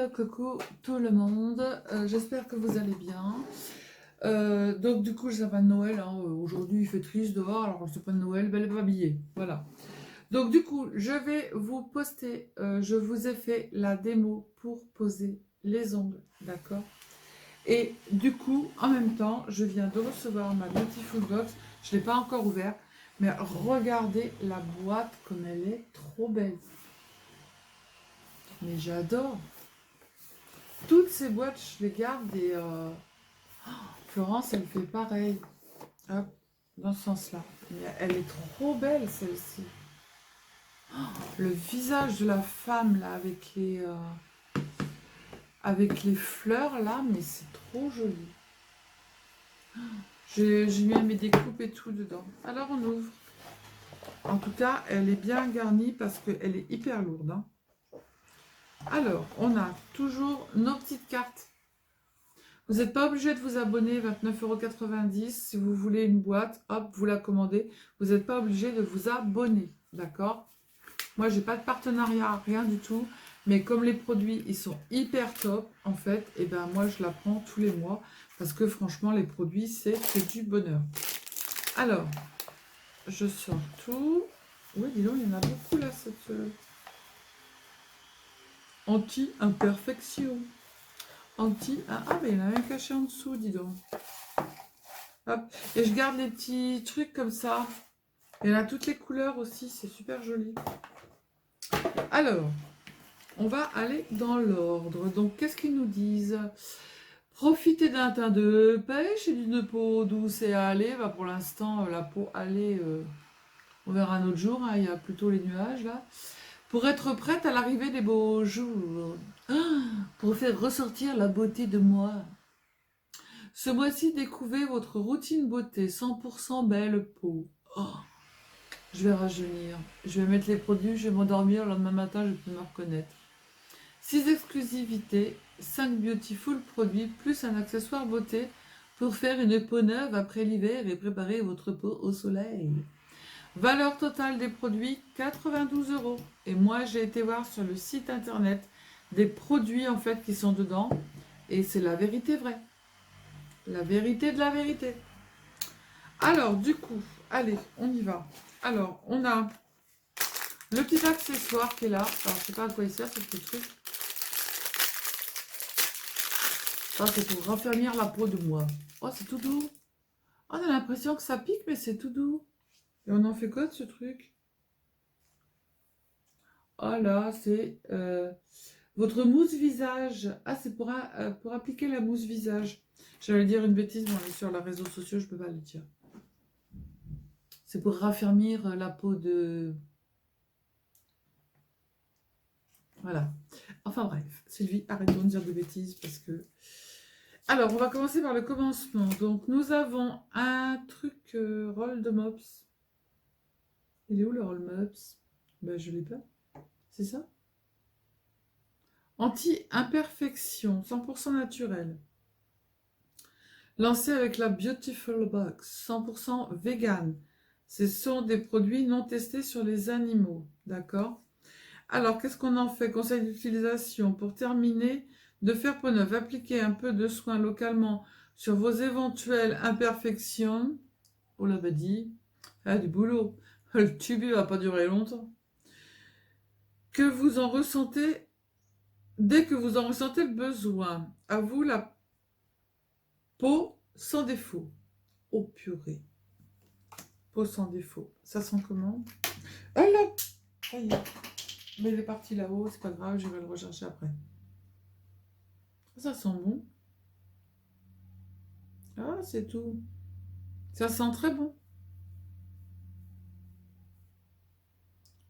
coucou tout le monde, j'espère que vous allez bien. Donc du coup, ça va de Noël, hein. Aujourd'hui il fait triste dehors, alors c'est pas de Noël, belle pas habillée, voilà. Donc du coup, je vais vous poster, je vous ai fait la démo pour poser les ongles, d'accord? Et du coup, en même temps, je viens de recevoir ma Beautiful Box, je ne l'ai pas encore ouvert, mais regardez la boîte comme elle est trop belle. Mais j'adore. Toutes ces boîtes, je les garde et Florence, elle fait pareil. Hop, dans ce sens-là. Mais elle est trop belle, celle-ci. Le visage de la femme, là, avec les fleurs, là, mais c'est trop joli. J'ai mis mes découpes et tout dedans. Alors, on ouvre. En tout cas, elle est bien garnie parce qu'elle est hyper lourde, hein. Alors, on a toujours nos petites cartes. Vous n'êtes pas obligé de vous abonner, 29,90 €. Si vous voulez une boîte, hop, vous la commandez. Vous n'êtes pas obligé de vous abonner, d'accord? Moi, j'ai pas de partenariat, rien du tout. Mais comme les produits, ils sont hyper top, en fait, et ben moi, je la prends tous les mois. Parce que franchement, les produits, c'est que du bonheur. Alors, je sors tout. Oui, dis donc, il y en a beaucoup là, cette anti-imperfection. Ah, mais il y en a un caché en dessous, dis donc. Hop. Et je garde les petits trucs comme ça. Il y en a toutes les couleurs aussi, c'est super joli. Alors, on va aller dans l'ordre. Donc, qu'est-ce qu'ils nous disent? Profitez d'un teint de pêche et d'une peau douce et hâlée. Bah, pour l'instant, la peau hâlée, on verra un autre jour, hein, il y a plutôt les nuages là. Pour être prête à l'arrivée des beaux jours. Pour faire ressortir la beauté de moi. Ce mois-ci, découvrez votre routine beauté, 100% belle peau. Oh, je vais rajeunir. Je vais mettre les produits, je vais m'endormir. Le lendemain matin, je peux me reconnaître. 6 exclusivités, 5 beautiful produits, plus un accessoire beauté pour faire une peau neuve après l'hiver et préparer votre peau au soleil. Valeur totale des produits, 92 €. Et moi, j'ai été voir sur le site internet des produits en fait qui sont dedans. Et c'est la vérité vraie. La vérité de la vérité. Alors, du coup, allez, on y va. Alors, on a le petit accessoire qui est là. Alors, je sais pas à quoi il sert, ce petit truc. Ça, c'est pour raffermir la peau de moi. Oh, c'est tout doux. On a l'impression que ça pique, mais c'est tout doux. Et on en fait quoi de ce truc? Oh là, c'est votre mousse visage. Ah, c'est pour appliquer la mousse visage. J'allais dire une bêtise, mais on est sur les réseaux sociaux, je peux pas le dire. C'est pour raffermir la peau de... Voilà. Enfin bref, Sylvie, arrêtons de dire de bêtises parce que... Alors, on va commencer par le commencement. Donc, nous avons un truc roll de mops. Il est où le roll mops? Ben, je l'ai pas. C'est ça? Anti-imperfection, 100% naturel. Lancé avec la Beautiful Box, 100% vegan. Ce sont des produits non testés sur les animaux. D'accord? Alors, qu'est-ce qu'on en fait? Conseil d'utilisation. Pour terminer, de faire peau neuve, appliquez un peu de soin localement sur vos éventuelles imperfections. Oh la dit, ah, du boulot. Le tube va pas durer longtemps. Que vous en ressentez, dès que vous en ressentez le besoin, à vous la peau sans défaut. Oh purée. Peau sans défaut. Ça sent comment? Ah là, ça y est. Mais il est parti là-haut, c'est pas grave, je vais le rechercher après. Ça sent bon. Ah, c'est tout. Ça sent très bon.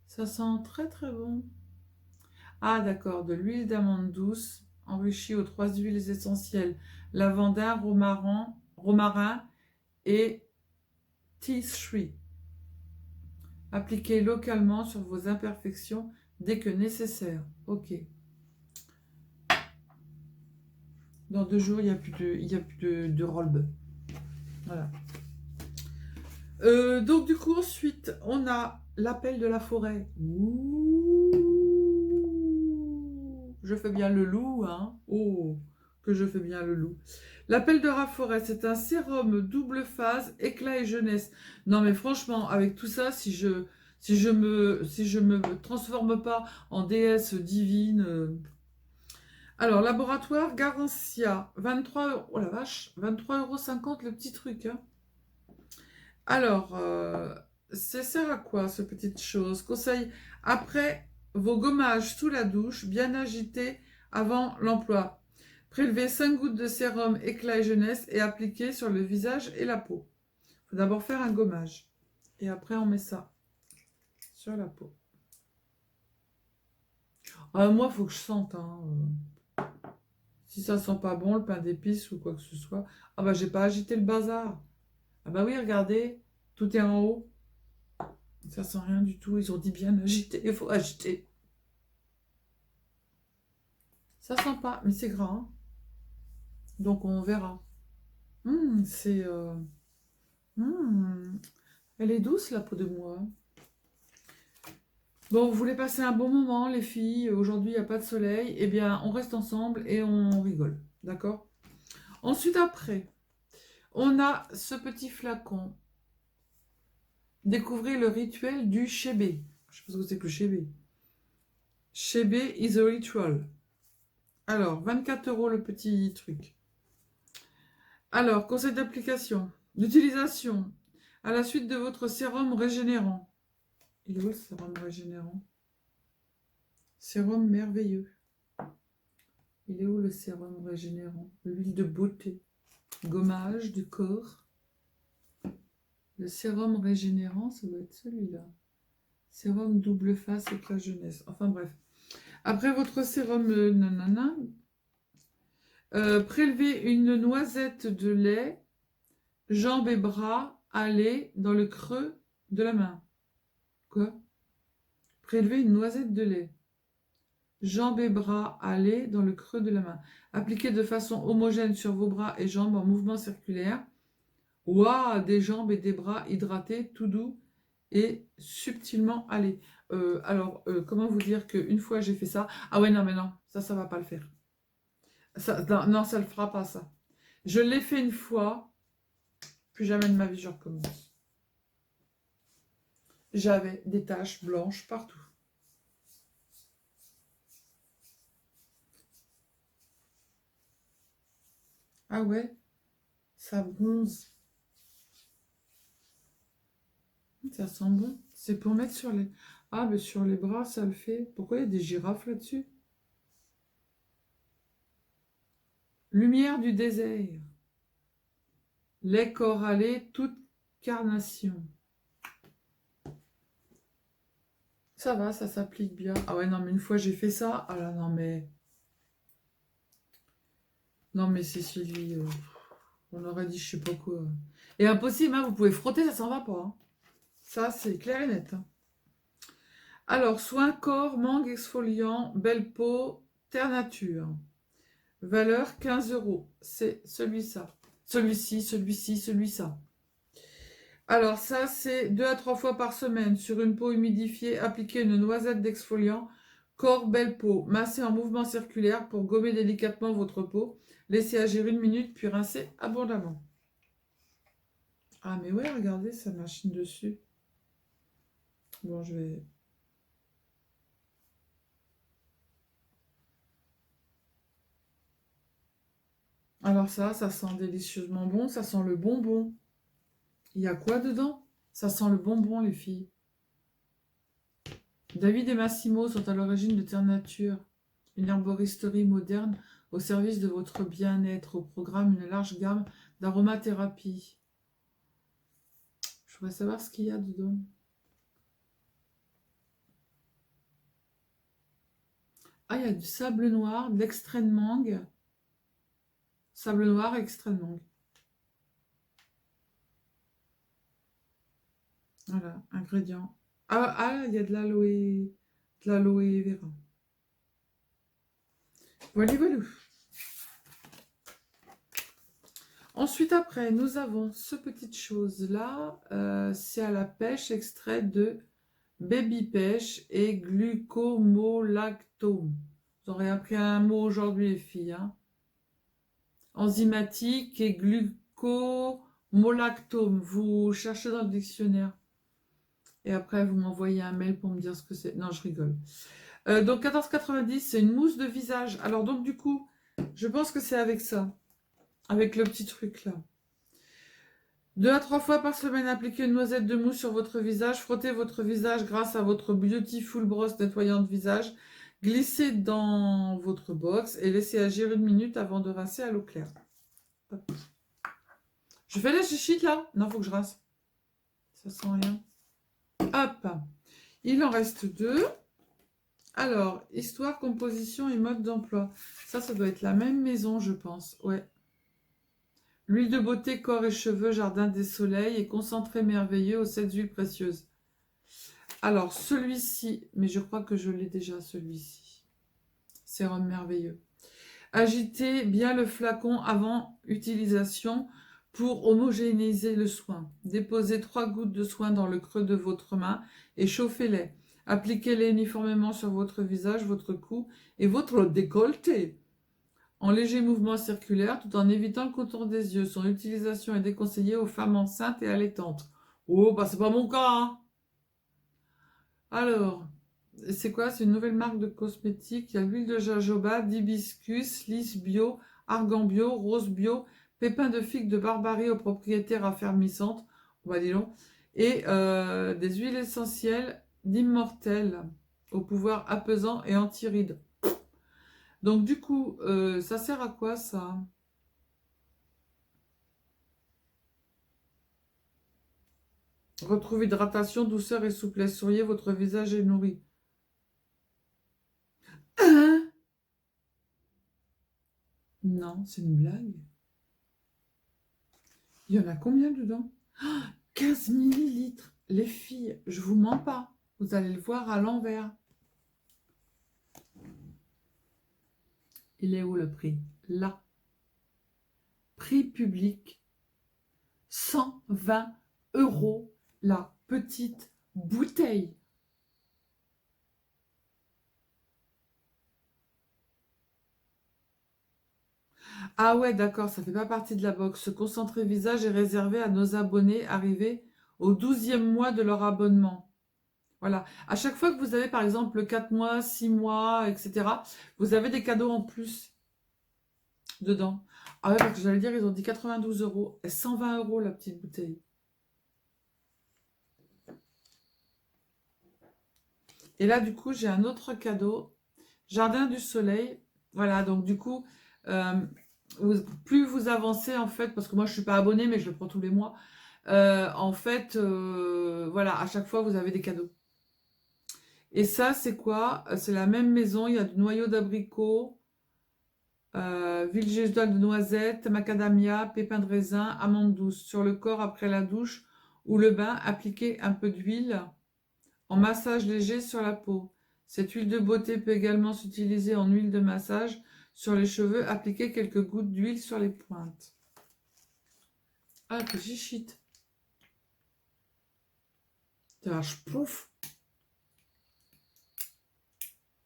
Ça sent très très bon. Ah d'accord, de l'huile d'amande douce, enrichie aux 3 huiles essentielles, lavanda, romarin et tea tree. Appliquez localement sur vos imperfections dès que nécessaire. Ok. Dans 2 jours, il n'y a plus de roll-up. Voilà. Donc du coup, ensuite, on a l'appel de la forêt. Ouh, je fais bien le loup, hein. Oh, que je fais bien le loup. L'appel de Raforest, c'est un sérum double phase, éclat et jeunesse. Non mais franchement, avec tout ça, si je me transforme pas en déesse divine. Alors, laboratoire Garantia, 23 €. Oh la vache, 23,50 € le petit truc, hein. Alors, ça sert à quoi, ce petite chose? Conseil, après vos gommages sous la douche, bien agités avant l'emploi. Prélevez 5 gouttes de sérum éclat et jeunesse et appliquez sur le visage et la peau. Il faut d'abord faire un gommage. Et après, on met ça sur la peau. Moi, il faut que je sente, hein. Si ça sent pas bon, le pain d'épices ou quoi que ce soit. Ah bah, j'ai pas agité le bazar. Ah bah oui, regardez, tout est en haut. Ça sent rien du tout. Ils ont dit bien agiter, il faut agiter. Ça sent pas, mais c'est gras, hein. Donc on verra. C'est... elle est douce, la peau de moi. Bon, vous voulez passer un bon moment, les filles? Aujourd'hui, il n'y a pas de soleil. Eh bien, on reste ensemble et on rigole. D'accord? Ensuite, après, on a ce petit flacon. Découvrez le rituel du Shebe. Je sais pas ce que c'est que le Shebe. Shebe is a ritual. Alors, 24 € le petit truc. Alors, conseil d'application. D'utilisation. À la suite de votre sérum régénérant. Il est où le sérum régénérant? Sérum merveilleux. Il est où le sérum régénérant? L'huile de beauté. Gommage du corps. Le sérum régénérant, ça doit être celui-là. Sérum double face avec la jeunesse. Enfin bref. Après votre sérum nanana, prélevez une noisette de lait, jambes et bras, allez dans le creux de la main. Quoi? Prélevez une noisette de lait. Jambes et bras, allez dans le creux de la main. Appliquez de façon homogène sur vos bras et jambes en mouvement circulaire. Waouh, des jambes et des bras hydratés, tout doux et subtilement allez. Comment vous dire qu'une fois j'ai fait ça. Ah ouais, non, mais non, ça va pas le faire. Ça, non, ça le fera pas, ça. Je l'ai fait une fois, plus jamais de ma vie je recommence. J'avais des taches blanches partout. Ah ouais, ça bronze. Ça sent bon. C'est pour mettre sur les... Ah, mais sur les bras, ça le fait. Pourquoi il y a des girafes là-dessus? Lumière du désert. Lait corallé, toute carnation. Ça va, ça s'applique bien. Ah ouais, non, mais une fois j'ai fait ça. Ah là, non, mais... Non, mais c'est Sylvie. On aurait dit je sais pas quoi. Et impossible, hein, vous pouvez frotter, ça s'en va pas, hein. Ça, c'est clair et net, hein. Alors, soin corps, mangue exfoliant, belle peau, terre nature. Valeur 15 €. C'est celui-ci, celui-ci. Alors ça, c'est 2 à 3 fois par semaine sur une peau humidifiée. Appliquez une noisette d'exfoliant. Corps, belle peau. Massez en mouvement circulaire pour gommer délicatement votre peau. Laissez agir 1 minute, puis rincez abondamment. Ah mais ouais, regardez, ça machine dessus. Bon, je vais... Alors ça sent délicieusement bon. Ça sent le bonbon. Il y a quoi dedans? Ça sent le bonbon, les filles. David et Massimo sont à l'origine de Terre Nature, une herboristerie moderne au service de votre bien-être. Au programme, une large gamme d'aromathérapie. Je voudrais savoir ce qu'il y a dedans. Ah, il y a du sable noir, de l'extrait de mangue. Sable noir, extrait de mangue. Voilà, ingrédients. Ah, il y a de l'aloe vera. Voilà, voilà. Ensuite, après, nous avons ce petite chose-là. C'est à la pêche, extrait de baby pêche et glucomolactone. Vous aurez appris un mot aujourd'hui, les filles. Hein. Enzymatique et glucomolactome. Vous cherchez dans le dictionnaire. Et après, vous m'envoyez un mail pour me dire ce que c'est. Non, je rigole. Donc, 14,90, c'est une mousse de visage. Alors, donc, du coup, je pense que c'est avec ça. Avec le petit truc, là. 2 à 3 fois par semaine, appliquez une noisette de mousse sur votre visage. Frottez votre visage grâce à votre Beautiful brosse nettoyante visage. Glissez dans votre box et laissez agir 1 minute avant de rincer à l'eau claire. Hop. Je fais la chichite, là? Non, faut que je rince. Ça sent rien. Hop. Il en reste 2. Alors, histoire, composition et mode d'emploi. Ça doit être la même maison, je pense. Ouais. L'huile de beauté, corps et cheveux, jardin des soleils et concentré merveilleux aux 7 huiles précieuses. Alors, celui-ci, mais je crois que je l'ai déjà, celui-ci. Sérum merveilleux. Agitez bien le flacon avant utilisation pour homogénéiser le soin. Déposez 3 gouttes de soin dans le creux de votre main et chauffez-les. Appliquez-les uniformément sur votre visage, votre cou et votre décolleté. En léger mouvement circulaire, tout en évitant le contour des yeux. Son utilisation est déconseillée aux femmes enceintes et allaitantes. Oh, bah c'est pas mon cas, hein. Alors, c'est quoi? C'est une nouvelle marque de cosmétiques. Il y a l'huile de jojoba, d'hibiscus, lys bio, argan bio, rose bio, pépins de figue de barbarie aux propriétés raffermissantes. On va dire non. Et des huiles essentielles d'immortel au pouvoir apaisant et anti-rides. Donc du coup, ça sert à quoi ça? Retrouve hydratation, douceur et souplesse. Souriez, votre visage est nourri. Hein? Non, c'est une blague. Il y en a combien dedans? 15 millilitres. Les filles, je vous mens pas. Vous allez le voir à l'envers. Il est où le prix? Là. Prix public. 120 € la petite bouteille. Ah ouais, d'accord, ça fait pas partie de la box. Ce concentré visage est réservé à nos abonnés arrivés au 12e mois de leur abonnement. Voilà. À chaque fois que vous avez, par exemple, 4 mois, 6 mois, etc., vous avez des cadeaux en plus dedans. Ah ouais, parce que j'allais dire, ils ont dit 92 € et 120 € la petite bouteille. Et là, du coup, j'ai un autre cadeau. Jardin du Soleil. Voilà, donc du coup, euh, plus vous avancez, en fait, parce que moi, je ne suis pas abonnée, mais je le prends tous les mois. En fait, voilà, à chaque fois, vous avez des cadeaux. Et ça, c'est quoi? C'est la même maison. Il y a du noyau d'abricot, villegétal de noisette, macadamia, pépins de raisin, amandes douces. Sur le corps après la douche ou le bain, appliquez un peu d'huile en massage léger sur la peau. Cette huile de beauté peut également s'utiliser en huile de massage sur les cheveux. Appliquez quelques gouttes d'huile sur les pointes. Ah, que chichite. Ça marche pouf.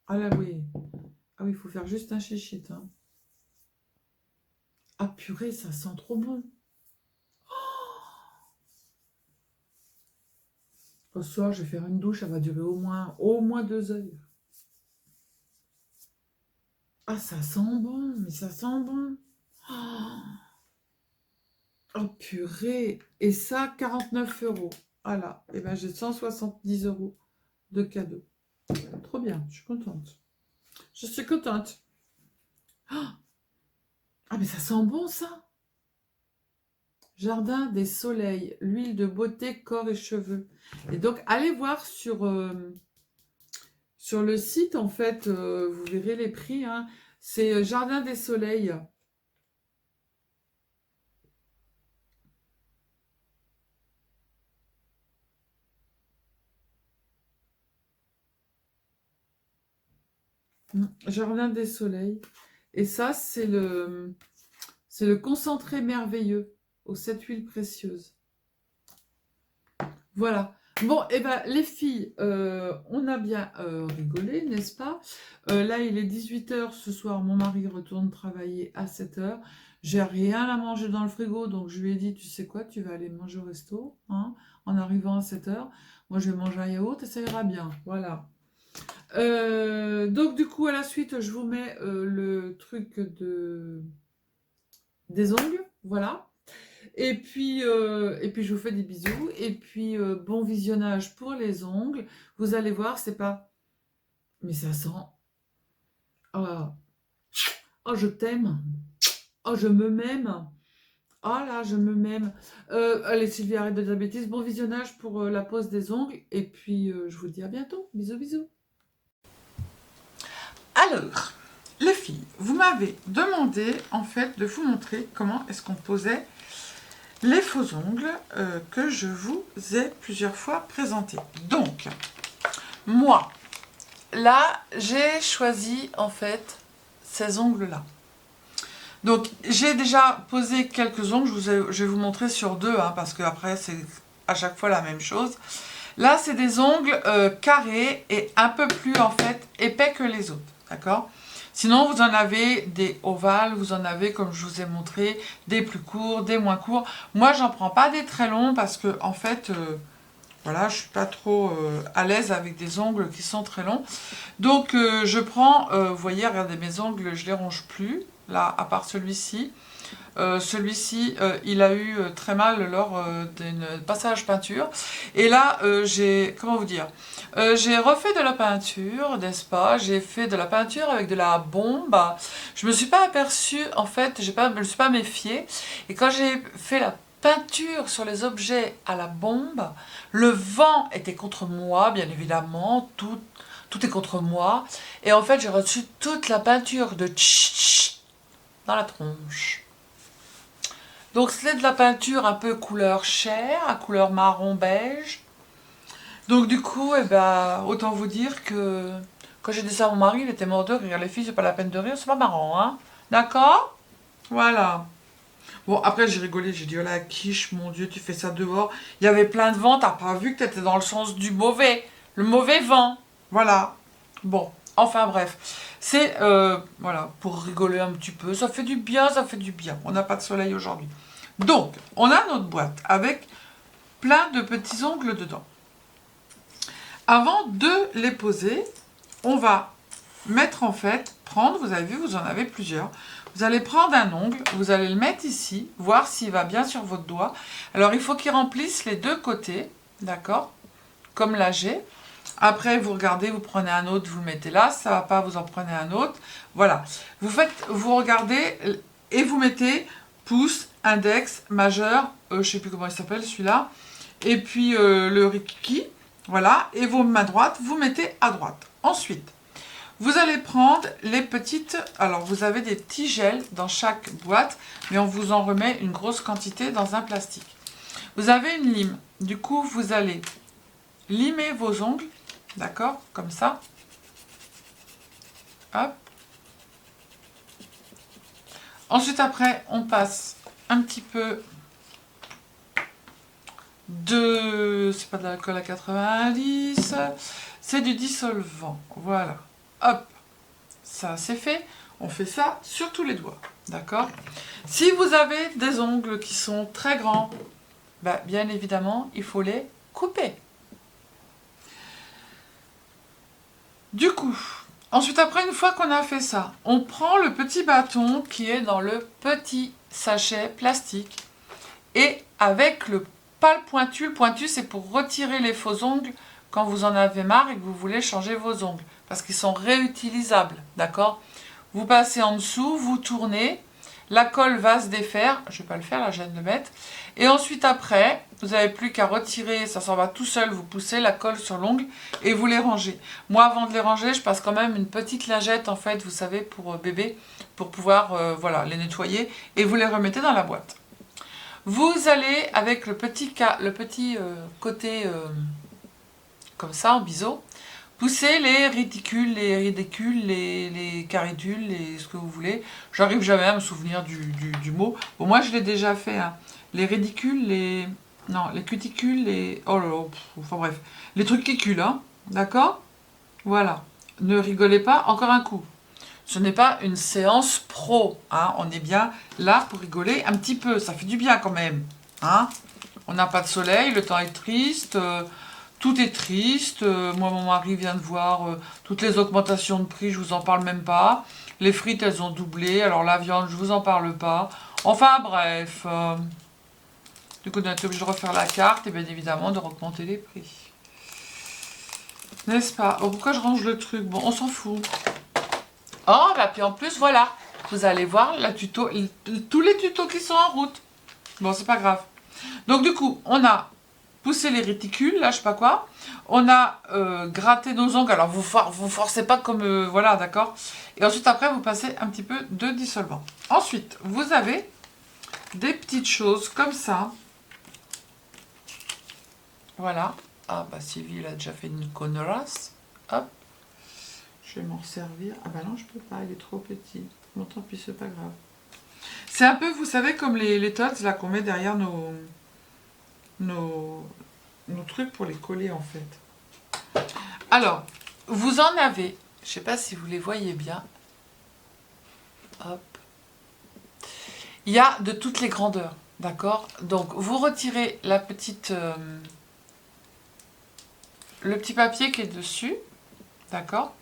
Ah là, oui. Ah oui, il faut faire juste un chichite. Hein. Ah purée, ça sent trop bon. Ce soir, je vais faire une douche, elle va durer au moins 2 heures. Ah, ça sent bon, mais ça sent bon. Oh purée. Et ça, 49 €. Voilà. Et ben j'ai 170 € de cadeau. Trop bien, je suis contente. Je suis contente. Ah, mais ça sent bon, ça. Jardin des soleils, l'huile de beauté, corps et cheveux. Et donc, allez voir sur le site, en fait, vous verrez les prix. Hein. C'est Jardin des soleils. Jardin des soleils. Et ça, c'est le concentré merveilleux aux 7 huiles précieuses. Voilà. Bon, et ben les filles, on a bien rigolé, n'est-ce pas? Là, il est 18 h ce soir, mon mari retourne travailler à 7 h. J'ai rien à manger dans le frigo, donc je lui ai dit, tu sais quoi, tu vas aller manger au resto, hein, en arrivant à 7 h. Moi, je vais manger un yaourt et ça ira bien, voilà. Donc du coup, à la suite, je vous mets le truc des ongles, voilà. Et puis je vous fais des bisous. Et puis, bon visionnage pour les ongles. Vous allez voir, c'est pas... Mais ça sent... Oh, oh je t'aime. Oh, je me m'aime. Oh là, je me m'aime. Allez, Sylvie, arrête de dire bêtises. Bon visionnage pour la pose des ongles. Et puis, je vous dis à bientôt. Bisous, bisous. Alors, les filles, vous m'avez demandé, en fait, de vous montrer comment est-ce qu'on posait les faux ongles que je vous ai plusieurs fois présentés. Donc, moi, là, j'ai choisi en fait ces ongles-là. Donc, j'ai déjà posé quelques ongles, je vais vous montrer sur deux, hein, parce que après c'est à chaque fois la même chose. Là, c'est des ongles carrés et un peu plus en fait épais que les autres, d'accord? Sinon, vous en avez des ovales, vous en avez, comme je vous ai montré, des plus courts, des moins courts. Moi, j'en prends pas des très longs parce que, en fait, voilà, je suis pas trop à l'aise avec des ongles qui sont très longs. Donc, je prends, vous voyez, regardez mes ongles, je les ronge plus, là, à part celui-ci. Celui-ci, il a eu très mal lors d'un passage peinture. Et là, j'ai, comment vous dire, j'ai refait de la peinture, n'est-ce pas? J'ai fait de la peinture avec de la bombe. Je me suis pas aperçue, en fait, je me suis pas méfiée. Et quand j'ai fait la peinture sur les objets à la bombe, le vent était contre moi, bien évidemment, tout est contre moi. Et en fait, j'ai reçu toute la peinture de tch dans la tronche. Donc c'est de la peinture un peu couleur chair, à couleur marron beige. Donc du coup, eh ben, autant vous dire que quand j'ai dit ça à mon mari, il était mort de rire. Les filles, c'est pas la peine de rire, c'est pas marrant, hein. D'accord? Voilà. Bon, après j'ai rigolé, j'ai dit, oh la quiche, mon Dieu, tu fais ça dehors. Il y avait plein de vent, t'as pas vu que t'étais dans le sens du mauvais, le mauvais vent. Voilà. Bon, enfin bref. C'est, voilà, pour rigoler un petit peu. Ça fait du bien, ça fait du bien. On n'a pas de soleil aujourd'hui. Donc, on a notre boîte avec plein de petits ongles dedans. Avant de les poser, on va mettre en fait, prendre, vous avez vu, vous en avez plusieurs. Vous allez prendre un ongle, vous allez le mettre ici, voir s'il va bien sur votre doigt. Alors, il faut qu'il remplisse les deux côtés, d'accord? Comme là j'ai. Après, vous regardez, vous prenez un autre, vous le mettez là. Ça va pas, vous en prenez un autre. Voilà. Vous regardez et vous mettez pouce, index, majeur, je sais plus comment il s'appelle celui-là. Et puis le rikiki, voilà. Et vos mains droites, vous mettez à droite. Ensuite, vous allez prendre les petites... Alors, vous avez des petits gels dans chaque boîte, mais on vous en remet une grosse quantité dans un plastique. Vous avez une lime. Du coup, vous allez limer vos ongles, d'accord, comme ça. Hop. Ensuite, après, on passe un petit peu de... C'est pas de l'alcool à 90, c'est du dissolvant. Voilà. Hop. Ça, c'est fait. On fait ça sur tous les doigts. D'accord? Si vous avez des ongles qui sont très grands, bah, bien évidemment, il faut les couper. Du coup, ensuite après, une fois qu'on a fait ça, on prend le petit bâton qui est dans le petit sachet plastique et avec le pas le pointu, c'est pour retirer les faux ongles quand vous en avez marre et que vous voulez changer vos ongles parce qu'ils sont réutilisables, d'accord? Vous passez en dessous, vous tournez, la colle va se défaire, je ne vais pas le faire là, je viens de le mettre, et ensuite après, vous n'avez plus qu'à retirer, ça s'en va tout seul, vous poussez la colle sur l'ongle et vous les rangez. Moi, avant de les ranger, je passe quand même une petite lingette, en fait, vous savez, pour bébé, pour pouvoir voilà, les nettoyer, et vous les remettez dans la boîte. Vous allez, avec le petit côté comme ça, en biseau, pousser les réticules, les caridules, ce que vous voulez. J'arrive jamais à me souvenir du mot. Bon, moi, je l'ai déjà fait. Hein. Les réticules, Non, les cuticules, les... Oh là là, enfin bref. Les trucs qui culent, hein. D'accord? Voilà. Ne rigolez pas, encore un coup. Ce n'est pas une séance pro, hein. On est bien là pour rigoler un petit peu. Ça fait du bien quand même, hein. On n'a pas de soleil, le temps est triste, tout est triste. Moi, mon mari vient de voir toutes les augmentations de prix, je vous en parle même pas. Les frites, elles ont doublé. Alors la viande, je vous en parle pas. Enfin bref. Du coup, on a été obligé de refaire la carte et bien évidemment de augmenter les prix. N'est-ce pas? Oh, pourquoi je range le truc? Bon, on s'en fout. Oh, bah puis en plus, voilà. Vous allez voir la tuto, tous les tutos qui sont en route. Bon, c'est pas grave. Donc du coup, on a poussé les réticules, là, je sais pas quoi. On a gratté nos ongles. Alors, vous forcez pas comme... voilà, d'accord. Et ensuite, après, vous passez un petit peu de dissolvant. Ensuite, vous avez des petites choses comme ça. Voilà. Ah, bah Sylvie, il a déjà fait une conneраsse. Hop. Je vais m'en servir. Ah bah non, je peux pas, il est trop petit. Bon, tant pis, c'est pas grave. C'est un peu, vous savez, comme les tots, là, qu'on met derrière nos trucs pour les coller, en fait. Alors, vous en avez, je sais pas si vous les voyez bien. Hop. Il y a de toutes les grandeurs, d'accord? Donc, vous retirez la petite... le petit papier qui est dessus, d'accord?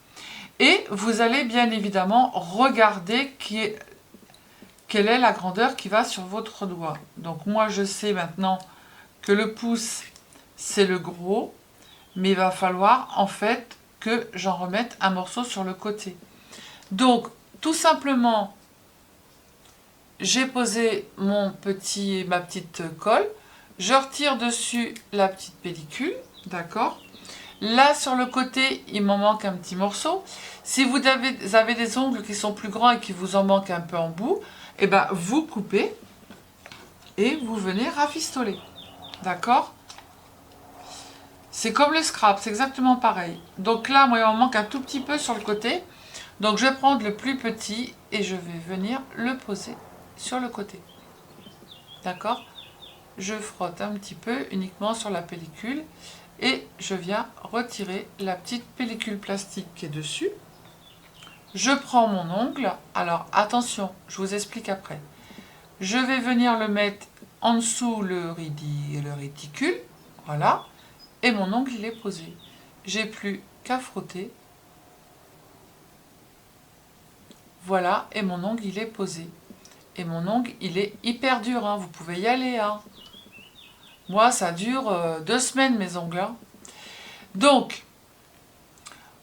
Et vous allez bien évidemment regarder quelle est la grandeur qui va sur votre doigt. Donc moi je sais maintenant que le pouce c'est le gros, mais il va falloir en fait que j'en remette un morceau sur le côté. Donc tout simplement, j'ai posé ma petite colle, je retire dessus la petite pellicule, d'accord? Là, sur le côté, il m'en manque un petit morceau. Si vous avez des ongles qui sont plus grands et qui vous en manquent un peu en bout, eh ben, vous coupez et vous venez rafistoler. D'accord? C'est comme le scrap, c'est exactement pareil. Donc là, moi, il m'en manque un tout petit peu sur le côté. Donc, je vais prendre le plus petit et je vais venir le poser sur le côté. D'accord? Je frotte un petit peu uniquement sur la pellicule. Et je viens retirer la petite pellicule plastique qui est dessus. Je prends mon ongle. Alors attention, je vous explique après. Je vais venir le mettre en dessous le réticule. Voilà. Et mon ongle il est posé. J'ai plus qu'à frotter. Voilà. Et mon ongle il est posé. Et mon ongle il est hyper dur. Hein. Vous pouvez y aller. Hein. Moi ça dure 2 semaines mes ongles. Hein. Donc,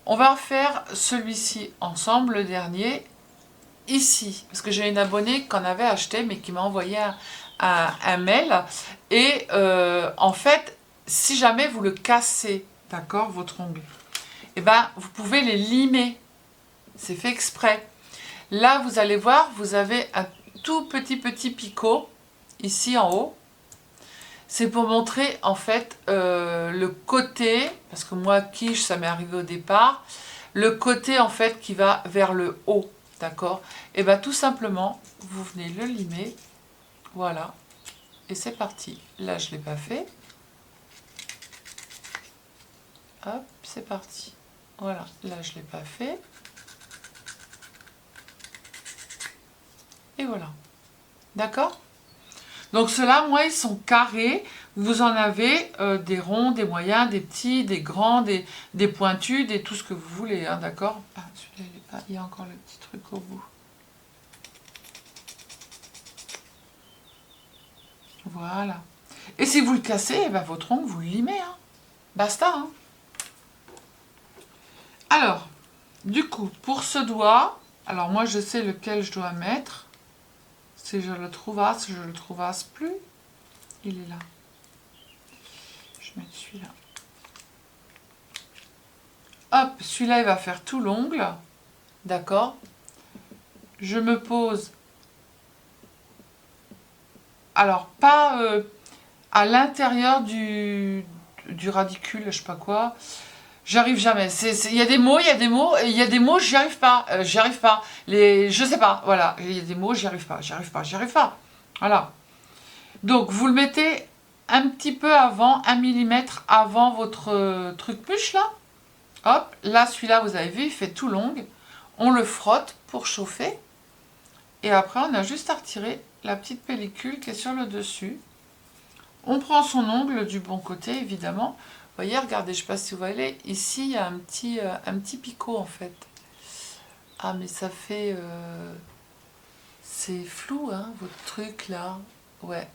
on va refaire celui-ci ensemble, le dernier, ici. Parce que j'ai une abonnée qui en avait acheté, mais qui m'a envoyé un mail. Et en fait, si jamais vous le cassez, d'accord, votre ongle, eh ben, vous pouvez les limer. C'est fait exprès. Là, vous allez voir, vous avez un tout petit picot, ici en haut. C'est pour montrer en fait le côté, parce que moi quiche ça m'est arrivé au départ, le côté en fait qui va vers le haut, d'accord? Et bien tout simplement, vous venez le limer, voilà, et c'est parti. Là je ne l'ai pas fait, hop, c'est parti. Voilà, là je ne l'ai pas fait, et voilà, d'accord? Donc ceux-là, moi, ils sont carrés. Vous en avez des ronds, des moyens, des petits, des grands, des pointus, tout ce que vous voulez, hein, d'accord? Ah, celui-là, il y a encore le petit truc au bout. Voilà. Et si vous le cassez, eh ben, votre ongle, vous le limez. Hein. Basta. Hein. Alors, du coup, pour ce doigt, alors moi, je sais lequel je dois mettre. Si je le trouvasse, je le trouvasse plus. Il est là. Je vais mettre celui-là. Hop, celui-là, il va faire tout l'ongle. D'accord? Je me pose. Alors, pas à l'intérieur du radicule, je sais pas quoi. J'arrive jamais. Il y a des mots, et il y a des mots, j'y arrive pas. Je sais pas, voilà. Il y a des mots, j'y arrive pas. Voilà. Donc, vous le mettez un petit peu avant, 1 mm avant votre truc mûche là. Hop, là celui-là vous avez vu, il fait tout long. On le frotte pour chauffer. Et après on a juste à retirer la petite pellicule qui est sur le dessus. On prend son ongle du bon côté évidemment. Vous voyez, regardez, je ne sais pas si vous voyez, ici il y a un petit picot en fait. Ah mais ça fait... c'est flou hein, votre truc là. Ouais.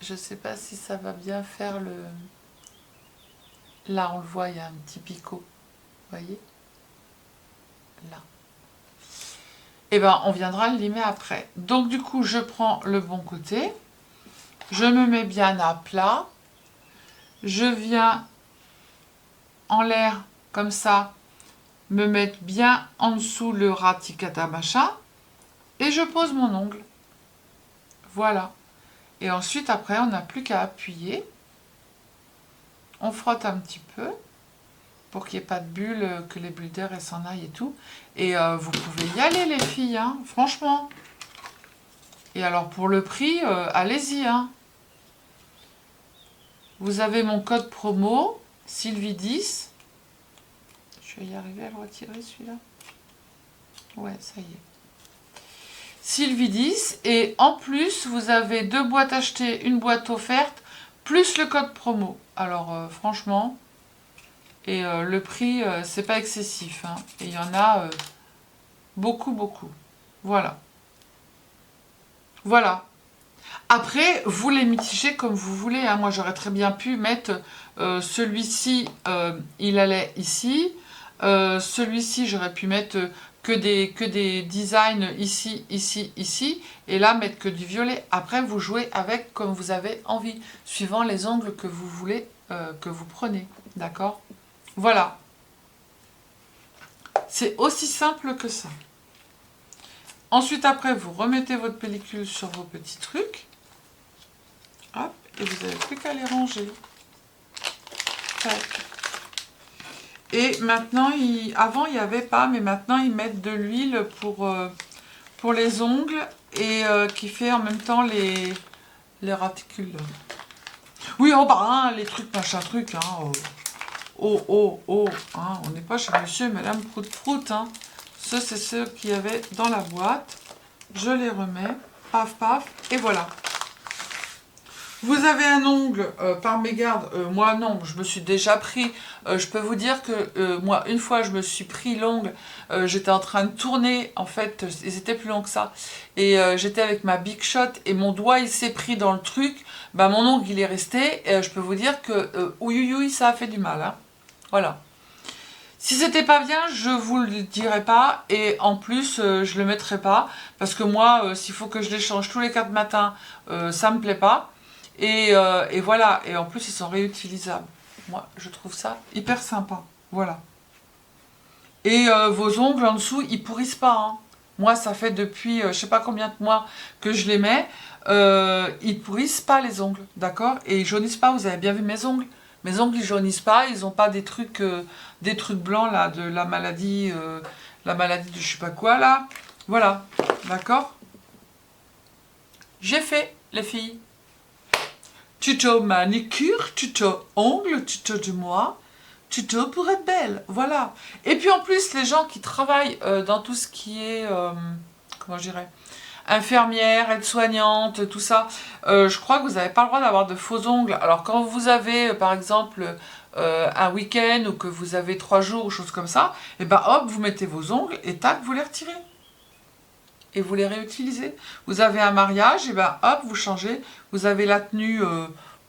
Je sais pas si ça va bien faire le... Là on le voit, il y a un petit picot. Vous voyez? Là. Et ben on viendra le limer après. Donc du coup je prends le bon côté. Je me mets bien à plat. Je viens en l'air comme ça, me mettre bien en dessous le raticata machin. Et je pose mon ongle. Voilà. Et ensuite après on n'a plus qu'à appuyer. On frotte un petit peu pour qu'il n'y ait pas de bulles, que les bulles d'air s'en aillent et tout. Et vous pouvez y aller les filles, hein, franchement. Et alors pour le prix, allez-y. Hein. Vous avez mon code promo, Sylvie10. Je vais y arriver à le retirer celui-là. Ouais, ça y est. Sylvie10. Et en plus, vous avez 2 boîtes achetées, une boîte offerte, plus le code promo. Alors franchement... Et le prix, c'est pas excessif. Hein. Et il y en a beaucoup, beaucoup. Voilà. Voilà. Après, vous les mitigez comme vous voulez. Hein. Moi, j'aurais très bien pu mettre celui-ci, il allait ici. Celui-ci, j'aurais pu mettre que des designs ici, ici, ici. Et là, mettre que du violet. Après, vous jouez avec comme vous avez envie, suivant les ongles que vous voulez, que vous prenez. D'accord ? Voilà. C'est aussi simple que ça. Ensuite, après, vous remettez votre pellicule sur vos petits trucs. Hop, et vous n'avez plus qu'à les ranger. Tac. Et maintenant, avant, il n'y avait pas, mais maintenant, ils mettent de l'huile pour les ongles et qui fait en même temps les raticules. Oui, oh bah, hein, les trucs, machin truc, hein. Oh, hein, on n'est pas chez monsieur et madame Prout-Prout, hein. C'est ceux qu'il y avait dans la boîte. Je les remets, paf, paf, et voilà. Vous avez un ongle par mégarde. Moi, non, je me suis déjà pris. Je peux vous dire que moi, une fois, je me suis pris l'ongle. J'étais en train de tourner, en fait, ils étaient plus longs que ça. Et j'étais avec ma Big Shot et mon doigt, il s'est pris dans le truc. Bah, mon ongle, il est resté. Et je peux vous dire que, ouïouïouï, ça a fait du mal, hein. Voilà. Si c'était pas bien, je vous le dirais pas. Et en plus, je le mettrai pas. Parce que moi, s'il faut que je les change tous les 4 matins, ça me plaît pas. Et voilà. Et en plus, ils sont réutilisables. Moi, je trouve ça hyper sympa. Voilà. Et vos ongles en dessous, ils pourrissent pas. Hein. Moi, ça fait depuis je sais pas combien de mois que je les mets. Ils pourrissent pas les ongles. D'accord? Et ils jaunissent pas. Vous avez bien vu mes ongles? Mes ongles, ils jaunissent pas, ils n'ont pas des trucs blancs, là, de la maladie de je sais pas quoi, là. Voilà, d'accord? J'ai fait, les filles. Tuto manicure, tuto ongles, tuto de moi, tuto pour être belle, voilà. Et puis en plus, les gens qui travaillent dans tout ce qui est, comment je dirais, infirmière, aide-soignante, tout ça, je crois que vous n'avez pas le droit d'avoir de faux ongles. Alors quand vous avez par exemple un week-end ou que vous avez 3 jours ou choses comme ça, et ben hop, vous mettez vos ongles et tac, vous les retirez. Et vous les réutilisez. Vous avez un mariage, et ben hop, vous changez. Vous avez la tenue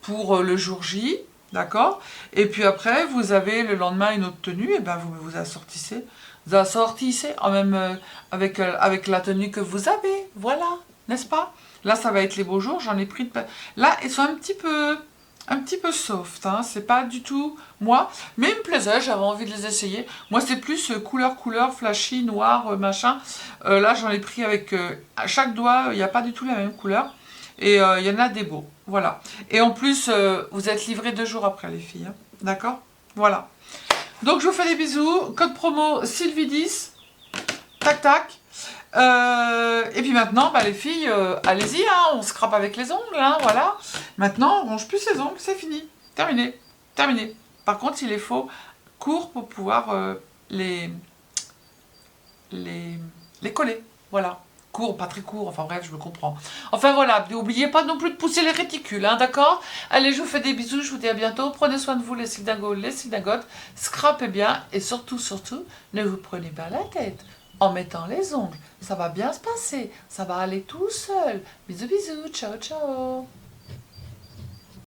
pour le jour J, d'accord? Et puis après, vous avez le lendemain une autre tenue, et ben vous assortissez. Vous assortissez en même avec la tenue que vous avez, voilà, n'est-ce pas? Là, ça va être les beaux jours, j'en ai pris de... Là, ils sont un petit peu soft, hein, c'est pas du tout moi, mais ils me plaisaient, j'avais envie de les essayer. Moi, c'est plus couleur, flashy, noir, machin. Là, j'en ai pris avec... à chaque doigt, il n'y a pas du tout la même couleur. Et il y en a des beaux, voilà. Et en plus, vous êtes livrés 2 jours après, les filles, hein, d'accord? Voilà. Donc je vous fais des bisous, code promo Sylvie10, tac tac, Et puis maintenant, bah, les filles, allez-y, hein, on scrape avec les ongles, hein, voilà. Maintenant, on ronge plus ses ongles, c'est fini. Terminé. Terminé. Par contre, il les faut courts pour pouvoir les, les, les coller. Voilà. Court, pas très court, enfin bref, je me comprends. Enfin voilà, n'oubliez pas non plus de pousser les réticules, hein, d'accord? Allez, je vous fais des bisous, je vous dis à bientôt. Prenez soin de vous, les cylindingos, les cylindingotes. Scrapez bien et surtout, surtout, ne vous prenez pas la tête en mettant les ongles. Ça va bien se passer, ça va aller tout seul. Bisous, bisous, ciao, ciao.